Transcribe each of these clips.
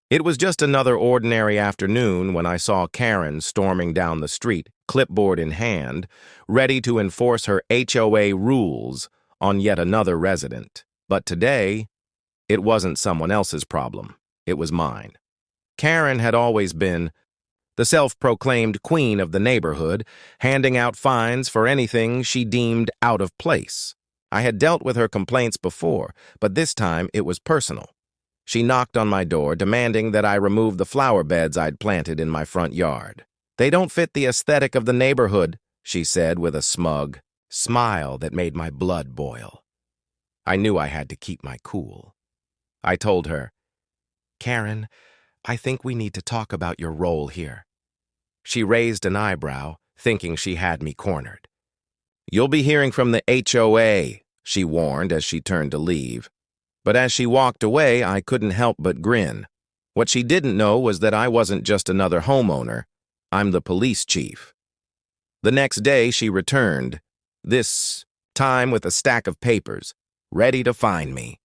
It was just another ordinary afternoon when I saw Karen storming down the street, clipboard in hand, ready to enforce her HOA rules on yet another resident. But today, it wasn't someone else's problem. It was mine. Karen had always been the self-proclaimed queen of the neighborhood, handing out fines for anything she deemed out of place. I had dealt with her complaints before, but this time it was personal. She knocked on my door, demanding that I remove the flower beds I'd planted in my front yard. "They don't fit the aesthetic of the neighborhood," she said with a smug smile that made my blood boil. I knew I had to keep my cool. I told her, "Karen, I think we need to talk about your role here." She raised an eyebrow, thinking she had me cornered. "You'll be hearing from the HOA," she warned as she turned to leave. But as she walked away, I couldn't help but grin. What she didn't know was that I wasn't just another homeowner. I'm the police chief. The next day, she returned, this time with a stack of papers, ready to fine me.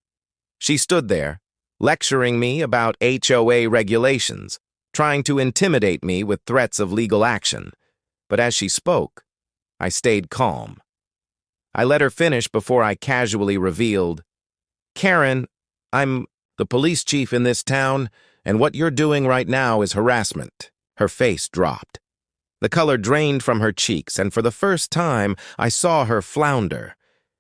She stood there, lecturing me about HOA regulations, trying to intimidate me with threats of legal action. But as she spoke, I stayed calm. I let her finish before I casually revealed, "Karen, I'm the police chief in this town, and what you're doing right now is harassment." Her face dropped. The color drained from her cheeks, and for the first time, I saw her flounder.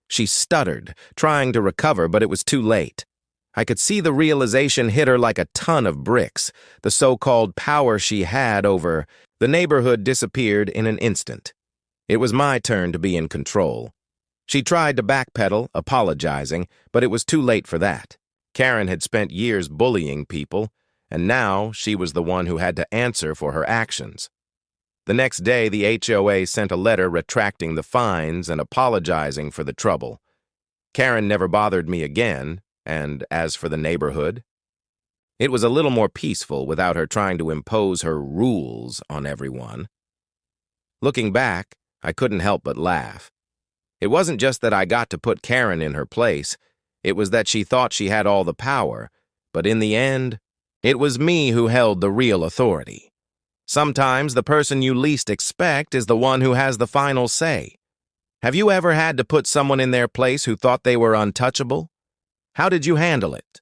She stuttered, trying to recover, but it was too late. I could see the realization hit her like a ton of bricks. The so-called power she had over the neighborhood disappeared in an instant. It was my turn to be in control. She tried to backpedal, apologizing, but it was too late for that. Karen had spent years bullying people, and now she was the one who had to answer for her actions. The next day, the HOA sent a letter retracting the fines and apologizing for the trouble. Karen never bothered me again, and as for the neighborhood, it was a little more peaceful without her trying to impose her rules on everyone. Looking back, I couldn't help but laugh. It wasn't just that I got to put Karen in her place. It was that she thought she had all the power, but in the end, it was me who held the real authority. Sometimes the person you least expect is the one who has the final say. Have you ever had to put someone in their place who thought they were untouchable? How did you handle it?